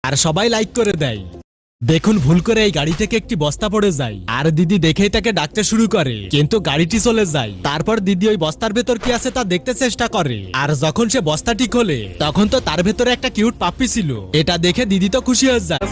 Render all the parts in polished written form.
আর সবাই লাইক করে দেয়। দেখুন ভুল করে এই গাড়ি থেকে একটি বস্তা পড়ে যায় আর দিদি দেখেই তাকে ডাকতে শুরু করে, কিন্তু গাড়িটি চলে যায়। তারপর দিদি ওই বস্তার ভেতর কি আছে তা দেখতে চেষ্টা করে, আর যখন সে বস্তাটি খোলে তখন তো তার ভেতরে একটা কিউট পাপ্পি ছিল। এটা দেখে দিদি তো খুশি হয়ে যায়।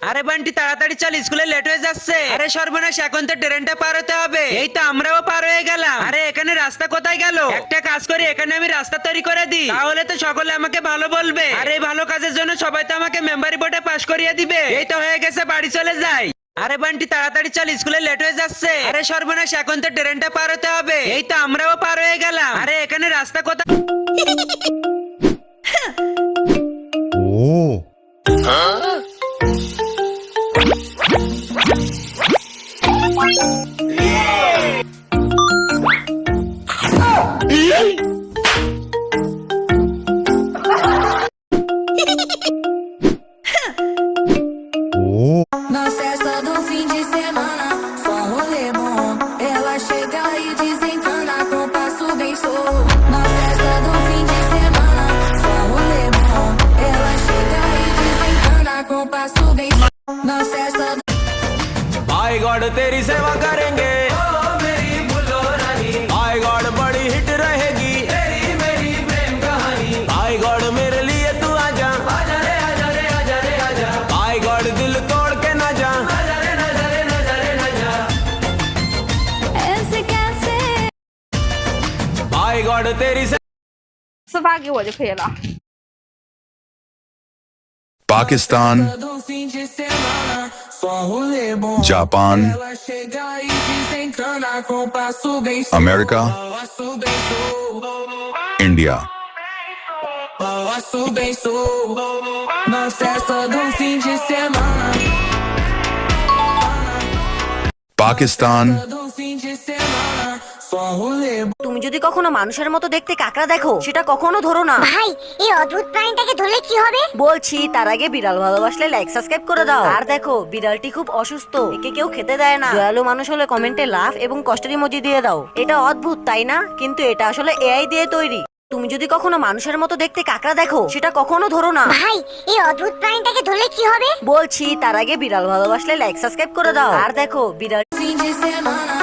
আরে বান্টি তাড়াতাড়ি চল, স্কুলে লেট হয়ে যাচ্ছে। আরে সর্বনাশ, এখন তো ট্রেনটা পার হতে হবে। এই তো আমরাও পার হয়ে গেলাম। আরে এখানে রাস্তা কোথায় গেল? একটা কাজ করি, এখানে আমি রাস্তা তৈরি করে দিই, তাহলে তো সকলে আমাকে ভালো বলবে। আর এই ভালো কাজের জন্য সবাই তো আমাকে মেম্বারি বোর্ডে পাশ করিয়ে দিবে। এই তো হয়ে গেছে, বাড়ি চলে যাই। আরে বান্টি তাড়াতাড়ি চল, স্কুলে লেট হয়ে যাচ্ছে। আরে সর্বনাশ, এখন তো ট্রেনটা পার হতে হবে। এই তো আমরাও পার হয়ে গেলাম। আরে এখানে রাস্তা কোথায়? Na festa do fim de semana, só rolê bom. Ela chega e desencana com passo bem solto. Na festa do fim de semana, só rolê bom. Ela chega e desencana com passo bem solto. Na festa do... भाई god तेरी सेवा करेंगे, ओ मेरी बुलो रानी। भाई God बड़ी hit रहेगी तेरी मेरी प्रेम कहानी। भाई गॉड मेरे लिए तू आजा, आजा रे आजा रे आजा रे आजा। भाई गॉड दिल तोड़ के ना जा, आजा रे ना जा रे ना जा रे ना जा। ऐसे कैसे भाई गॉड तेरी 私发给我就可以了。 Pakistan, do fim de semana, só rolê bom. Japan, Ela chega e desencana com passo bem solto. America, Passo bem solto. India. Passo bem solto. Na festa do fim de semana. Pakistan, Do fim de semana, só rolê bom. তুমি যদি কখনো মানুষের মতো দেখতে কাকড়া দেখো, সেটা কখনো ধরো না। ভাই এই অদ্ভুত প্রাণীটাকে ধরলে কি হবে? বলছি তার আগে বিড়াল ভালোবাসলে লাইক সাবস্ক্রাইব করে দাও। আর দেখো বিড়ালটি খুব অসুস্থ, একে কেউ খেতে দেয় না। দয়ালু মানুষ হলে কমেন্টে লাভ এবং কষ্টের ইমোজি দিয়ে দাও। এটা অদ্ভুত তাই না? কিন্তু এটা আসলে এআই দিয়ে তৈরি। তুমি যদি কখনো মানুষের মতো দেখতে কাকড়া দেখো, সেটা কখনো ধরো না। ভাই এই অদ্ভুত প্রাণীটাকে ধরলে কি হবে? বলছি তার আগে বিড়াল ভালোবাসলে লাইক সাবস্ক্রাইব করে দাও। আর দেখো বিড়াল Fim de semana.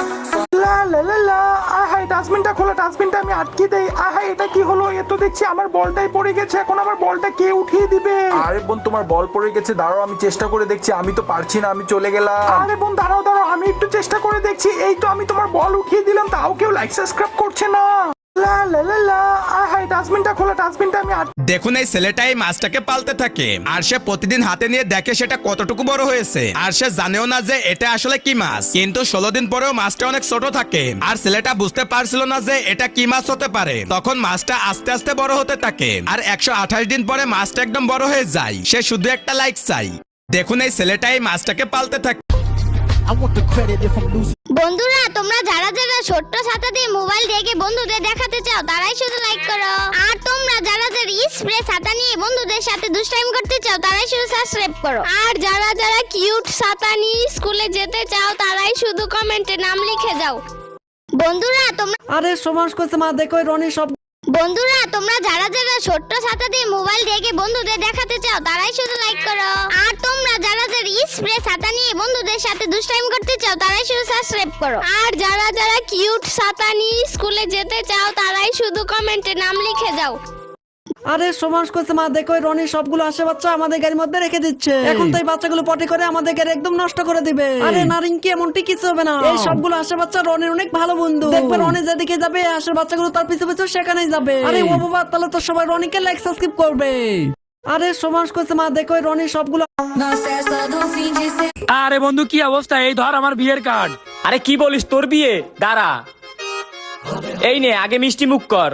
আহাই ডাস্টবিনটা খোলা, ডাস্টবিনটা আমি আটকে দেই। আহাই এটা কি হলো? এ তো দেখছি আমার বলটাই পড়ে গেছে। এখন আমার বলটা কে উঠিয়ে দিবে? আরে বোন তোমার বল পড়ে গেছে, দাঁড়াও আমি চেষ্টা করে দেখছি। আমি তো পারছি না, আমি চলে গেলাম। আরে বোন দাঁড়াও দাঁড়াও, আমি একটু চেষ্টা করে দেখছি। এই তো আমি তোমার বল উঠিয়ে দিলাম, তাও কেউ লাইক সাবস্ক্রাইব করছে না। আহাই ডাস্টবিনটা খোলা, ডাস্টবিনটা আমি দেখুন এই ছেলেটাই মাছটাকে পালতে থাকে আর সে প্রতিদিন হাতে নিয়ে দেখে সেটা কতটুকু বড় হয়েছে। আর সে জানেও না যে এটা আসলে কি মাছ, কিন্তু 16 দিন পরেও মাছটা অনেক ছোট থাকে। আর ছেলেটা বুঝতে পারছিল না যে এটা কি মাছ হতে পারে। তখন মাছটা আস্তে আস্তে বড় হতে থাকে আর 128 দিন পরে মাছটা একদম বড় হয়ে যায়। সে শুধু একটা লাইক চাই। দেখুন এই ছেলেটাই মাছটাকে পালতে থাকে। বন্ধুরা তোমরা যারা যারা ছোট্ট ছাতা দিয়ে মোবাইল দেখে বন্ধুদের দেখাতে চাও তারাই শুধু লাইক করো। আর তোমরা যারা যারা স্প্রে ছাতা নিয়ে বন্ধুদের সাথে দুষ্টাইম করতে চাও তারাই শুধু সাবস্ক্রাইব করো। আর যারা যারা কিউট ছাতা নিয়ে স্কুলে যেতে চাও তারাই শুধু কমেন্টে নাম লিখে যাও। বন্ধুরা তোমরা আরে সমাজ করছে মা, দেখো রনি সব। বন্ধুরা তোমরা যারা যারা ছোট্ট ছাতা দিয়ে মোবাইল দেখে বন্ধুদের দেখাতে চাও তারাই শুধু লাইক করো। আর তোমরা যারা যারা স্প্রে ছাতা নিয়ে বন্ধুদের সাথে দুষ্টাইম করতে চাও তারাই শুধু সাবস্ক্রাইব করো। আর যারা যারা কিউট ছাতা নিয়ে স্কুলে যেতে চাও তারাই শুধু কমেন্টে নাম লিখে যাও। আরে সমাজ করছে মা, দেখো রনি সবগুলো আসে বাচ্চা আমাদের গাড়ির মধ্যে রেখে দিচ্ছে। এখন তো এই বাচ্চাগুলো পটি করে আমাদের গাড়ি একদম নষ্ট করে দিবে। আরে নারিং কি এমনটি কিছু হবে না। এই সবগুলো আসে বাচ্চা রনির অনেক ভালো বন্ধু। দেখবে রনি যেদিকে যাবে আসে বাচ্চাগুলো তার পিছু পিছু সেখানেই যাবে। আরে ও বাবা, তাহলে তো সবাই রনিকে লাইক সাবস্ক্রাইব করবে। আরে সমাজ করছে মা, দেখো রনি সবগুলো। Na festa do fim de semana. আরে বন্ধু কি অবস্থা? এই ধর আমার বিয়ের কার্ড। আরে কি বলিস, তোর বিয়ে? দাঁড়া, এই নে আগে মিষ্টি মুখ কর।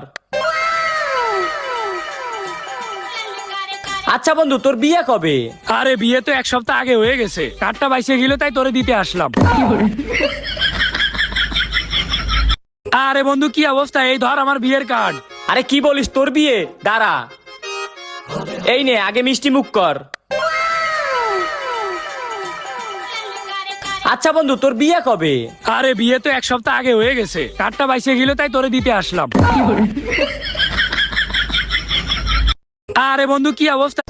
আচ্ছা বন্ধু, তোর বিয়ে কবে? আরে বিয়ে তো 1 সপ্তাহ আগে হয়ে গেছে। কার্ডটা বাইসে গেল তাই তোরে দিতে আসলাম। আরে বন্ধু কি অবস্থা? এই ধর আমার বিয়ের কার্ড। আরে কি বলিস, তোর বিয়ে? দাঁড়া, এই নে আগে মিষ্টি মুখ কর। আচ্ছা বন্ধু তোর বিয়ে কবে? আরে বিয়ে তো 1 সপ্তাহ আগে হয়ে গেছে, কার্ডটা বাইসে গেল তাই তোরে দিতে আসলাম। আরে বন্ধু কি অবস্থা?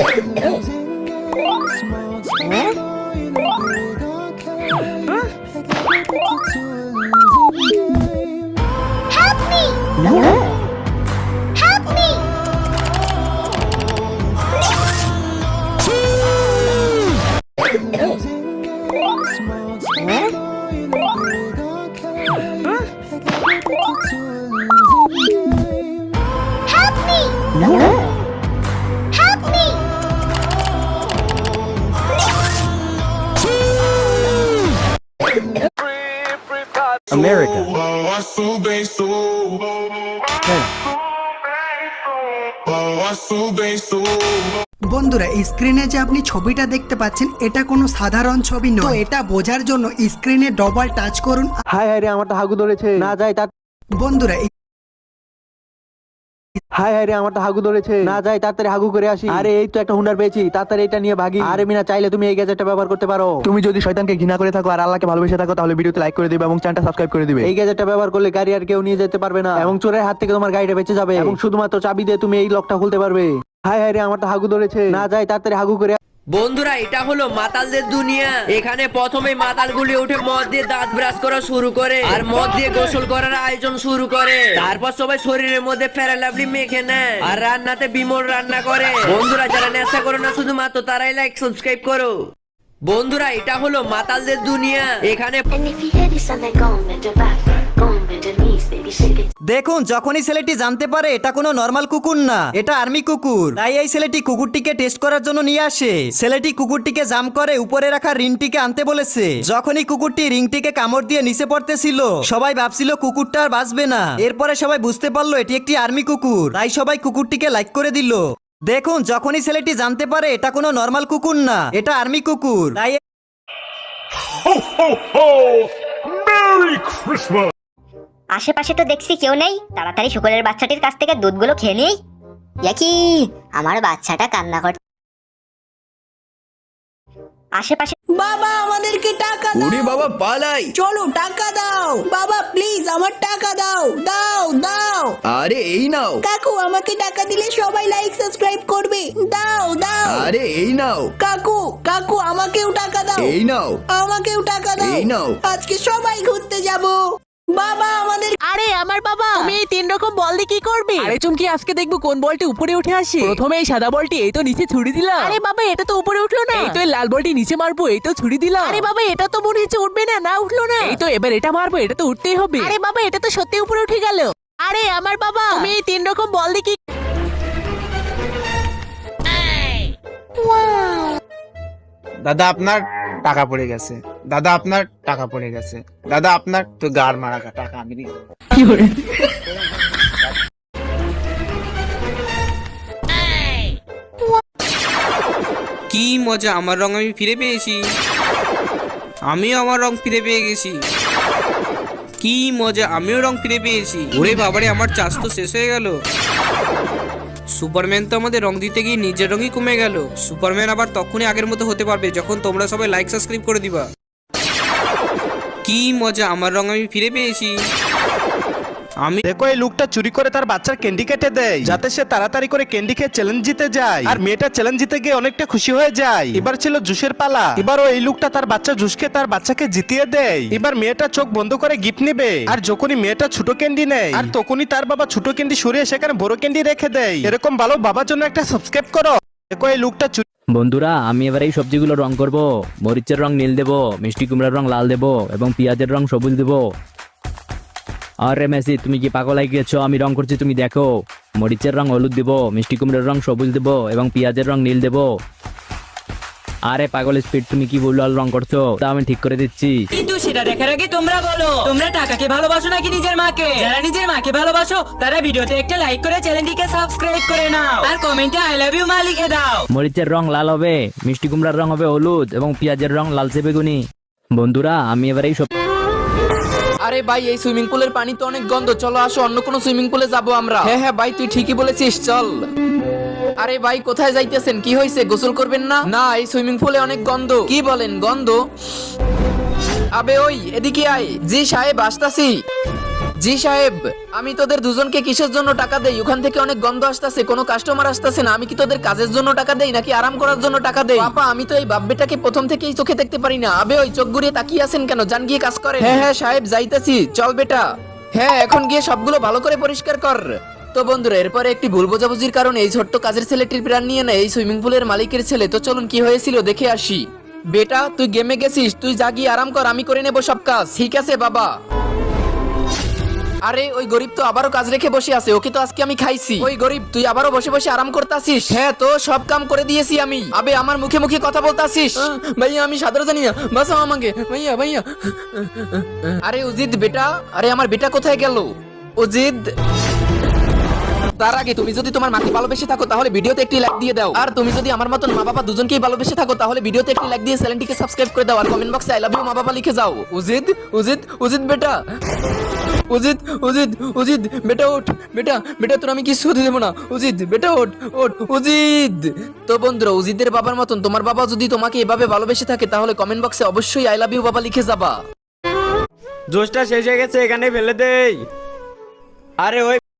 America. বন্ধুরা স্ক্রিনে যে আপনি ছবিটা দেখতে পাচ্ছেন এটা কোনো সাধারণ ছবি নয়। তো এটা বোঝার জন্য স্ক্রিনে ডবল টাচ করুন। হায় হায় রে আমারটা হাগু ধরেছে, না যায় তা। বন্ধুরা হায় হায় রে আমারটা হাগু ধরেছে, না যায় তাড়াতাড়ি হাগু করে আসি। আরে এই তো একটা হুন্ডার পেয়েছি, তাড়াতাড়ি এটা নিয়ে ভাগি। আরে মিনা চাইলে তুমি এই গ্যাজেটটা ব্যবহার করতে পারো। তুমি যদি শয়তানকে ঘৃণা করে থাকো আর আল্লাহকে ভালোবেসে থাকো তাহলে ভিডিওতে লাইক করে দিবে এবং চ্যানেলটা সাবস্ক্রাইব করে দিবে। এই গ্যাজেটটা ব্যবহার করলে গাড়ি আর কেউ নিয়ে যেতে পারবে না এবং চোরের হাত থেকে তোমার গাড়িটা বেঁচে যাবে এবং শুধুমাত্র চাবি দিয়ে তুমি এই লকটা খুলতে পারবে। হায় হায় রে আমারটা হাগু ধরেছে, না যায় তাড়াতাড়ি হাগু করে। বন্ধুরা এটা হলো মাতালদের দুনিয়া। এখানে প্রথমে মাতালগুলি উঠে মদ দিয়ে দাঁত ব্রাশ করা শুরু করে আর মদ দিয়ে গোসল করার আয়োজন শুরু করে। তারপর সবাই শরীরের মধ্যে ফেরালাভলি মেখে নেয় আর রান্নাতে বিমল রান্না করে। বন্ধুরা যারা নেশা করো না শুধুমাত্র তারাই লাইক সাবস্ক্রাইব করো। বন্ধুরা এটা হলো মাতালদের দুনিয়া। এখানে দেখুন যখনই ছেলেটি জানতে পারে এটা কোনো নরমাল কুকুর না, এটা আর্মি কুকুর, তাই এই ছেলেটি কুকুরটিকে টেস্ট করার জন্য নিয়ে আসে। ছেলেটি কুকুরটিকে জাম করে উপরে রাখা রিংটিকে আনতে বলেছে। যখনই কুকুরটি রিংটিকে কামড় দিয়ে নিচে পড়তেছিল সবাই ভাবছিল কুকুরটা আর বাঁচবে না। এরপরে সবাই বুঝতে পারলো এটি একটি আর্মি কুকুর, তাই সবাই কুকুরটিকে লাইক করে দিল। দেখুন যখনই ছেলেটি জানতে পারে এটা কোনো নরমাল কুকুর না, এটা আর্মি কুকুর, তাই আশেপাশে তো দেখছি কেউ নেই, তাড়াতাড়ি শুকরের বাচ্চাটির কাছ থেকে দুধগুলো খেয়ে নেই। কি আমার বাচ্চাটা কান্না করছে আশেপাশে। বাবা আমাদেরকে টাকা দাও। ওরে বাবা পালাই, চলো টাকা দাও। বাবা প্লিজ আমার টাকা দাও, দাও দাও। আরে এই নাও। কাকু আমাকে টাকা দিলে সবাই লাইক সাবস্ক্রাইব করবে, দাও দাও। আরে এই নাও। কাকু কাকু আমাকেও টাকা দাও, এই নাও। আমাকেও টাকা দাও, এই নাও। আজকে সবাই ঘুরতে যাব। বাবা আমাদের। আরে আমার বাবা, তুমি এই 3 রকম বল দিয়ে কি করবে? আরে চুমকি আজকে দেখবো কোন বলটি উপরে উঠে আসে। প্রথমে এই সাদা বলটি এই তো নিচে ছুড়ে দিলাম। আরে বাবা এটা তো উপরে উঠলো না। এই তো এই লাল বলটি নিচে মারবো, এই তো ছুড়ে দিলাম। আরে বাবা এটা তো মনে হচ্ছে উঠবে না, না উঠলো না। এই তো এবার এটা মারবো, এটা তো উঠতেই হবে। আরে বাবা এটা তো সত্যি উপরে উঠে গেল। আরে আমার বাবা, তুমি এই 3 রকম বল দিয়ে কি? দাদা আপনার টাকা পড়ে গেছে, দাদা আপনার টাকা পড়ে গেছে, দাদা আপনার তো গাড় মারা টাকা আমি নিয়ে নেবো। কি মজা, আমার রং আমি ফিরে পেয়েছি। আমিও আমার রং ফিরে পেয়ে গেছি। কি মজা, আমিও রং ফিরে পেয়েছি। ওরে বাবারে আমার চাষ তো শেষ হয়ে গেল। সুপারম্যান তো আমাদের রং দিতে গিয়ে নিজের রঙই কমে গেল। সুপারম্যান আবার তখনই আগের মতো হতে পারবে যখন তোমরা সবাই লাইক সাবস্ক্রাইব করে দিবা। কি মজা, আমার রং আমি ফিরে পেয়েছি। আমি দেখো এই লোকটা চুরি করে তার বাচ্চার ক্যান্ডি কেটে দেয় যাতে সে তাড়াতাড়ি করে ক্যান্ডি খেয়ে চ্যালেঞ্জ জিতে যায় আর মেয়েটা চ্যালেঞ্জ জিতে গিয়ে অনেকটা খুশি হয়ে যায়। এবার ছিল জুসের পালা। এবার এই লোকটা তার বাচ্চা জুসকে তার বাচ্চাকে জিতিয়ে দেয়। এবার মেয়েটা চোখ বন্ধ করে গিফট নেবে আর যখনই মেয়েটা ছোট ক্যান্ডি নেয় আর তখনই তার বাবা ছোট ক্যান্ডি সরিয়ে সেখানে বড় ক্যান্ডি রেখে দেয়। এরকম ভালো বাবার জন্য একটা সাবস্ক্রাইব করো। দেখো এই লোকটা বন্ধুরা আমি এবার এই সবজিগুলো রং করব। মরিচের রং নীল দেব, মিষ্টি কুমড়ার রং লাল দেব এবং পেঁয়াজের রং সবুজ দেব। আরে মেসি তুমি কি পাগল হয়ে গেছো? আমি রং করছি তুমি দেখো। মরিচের রং হলুদ দেব, মিষ্টি কুমড়ার রং সবুজ দেব এবং পেঁয়াজের রং নীল দেব। আরে পাগল স্পিড তুমি কি ভুল রং করছো? তা আমি ঠিক করে দিচ্ছি। কিন্তু সেটা দেখার আগে তোমরা বলো, তোমরা টাকাকে ভালোবাসো নাকি নিজের মাকে? যারা নিজের মাকে ভালোবাসো তারা ভিডিওতে একটা লাইক করে চ্যানেলটিকে সাবস্ক্রাইব করে নাও আর কমেন্টে আই লাভ ইউ মা লিখে দাও। মরিচের রং লাল হবে, মিষ্টি কুমড়ার রং হবে হলুদ এবং পেঁয়াজের রং লালচে বেগুনি। বন্ধুরা আমি এবার এই সব। আরে ভাই এই সুইমিং পুলের পানি তো অনেক গন্ধ, চলো আসো অন্য কোনো সুইমিং পুলে যাবো আমরা। হ্যাঁ হ্যাঁ ভাই তুই ঠিকই বলেছিস, চল। আরে ভাই কোথায় যাইতেছেন? কি হয়েছে, গোসল করবেন না? না এই সুইমিং পুলে অনেক গন্ধ। কি বলেন গন্ধ? আবে ওই এদিকে আয়। জি সাহেব আসতাছি। জি সাহেব, আমি তোদের দুজনকে কিসের জন্য টাকা দেই? ওখান থেকে অনেক গন্ধ আসতেছে, কোনো কাস্টমার আসতেছে না। আমি কি তোদের কাজের জন্য টাকা দেই নাকি আরাম করার জন্য টাকা দেই? পাপা, আমি তো এই বাব্বেটাকে প্রথম থেকেই চোখে দেখতে পারি না। আবে ওই চোখ ঘুরিয়ে তাকিয়ে আছেন কেন? যান গিয়ে কাজ করে। হ্যাঁ হ্যাঁ সাহেব, যাইতাছি। চল বেটা। হ্যাঁ, এখন গিয়ে সবগুলো ভালো করে পরিষ্কার কর। তো বন্ধুরা, এরপরে একটি ভুল বোঝাবুঝির কারণে এই ছোট্ট কাজের ছেলেটির প্রাণ নিয়ে নেয় এই সুইমিং পুলের মালিকের ছেলে। তো চলুন কি হয়েছিল দেখে আসি। বেটা, তুই গেমে গেছিস, তুই যা গিয়ে আরাম কর, আমি করে নেব সব কাজ। ঠিক আছে বাবা। আরে ওই গরিব তো আবারও কাজ রেখে বসে আছে, ওকে তো আজকে আমি খাইছি। ওই গরিব, তুই আবারও বসে বসে আরাম করতাছিস? হ্যাঁ, তো সব কাম করে দিয়েছি আমি। আবে আমার মুখে মুখে কথা বলতাছিস? ভাইয়া আমি সাঁতার জানি না, বাঁচাও আমাকে ভাইয়া ভাইয়া। আরে উজিদ বেটা, আরে আমার বেটা কোথায় গেল? উজিদ, তার আগে তুমি যদি তোমার মাকে ভালোবেসে থাকো তাহলে ভিডিওতে একটি লাইক দিয়ে দাও। আর তুমি যদি আমার মতন মা বাবা দুজনকেই ভালোবেসে থাকো তাহলে ভিডিওতে একটি লাইক দিয়ে চ্যানেলটিকে সাবস্ক্রাইব করে দাও। আর কমেন্ট বক্সে আই লাভ ইউ মা বাবা লিখে যাও। উজিদ উজিদ উজিদ বেটা, উজিদ উজিদ উজিদ বেটা ওঠ। বেটা বেটা, তোর আমি কিছু হতে দেবো না। উজিদ বেটা ওঠ ওঠ উজিদ। তো বন্ধুরা, উজিদের বাবার মতন তোমার বাবা যদি তোমাকে এভাবে ভালোবেসে থাকে তাহলে কমেন্ট বক্সে অবশ্যই আই লাভ ইউ বাবা লিখে যাবা। জোশটা শেষ হয়ে গেছে, এখানে ফেলে দেই। আরে ওই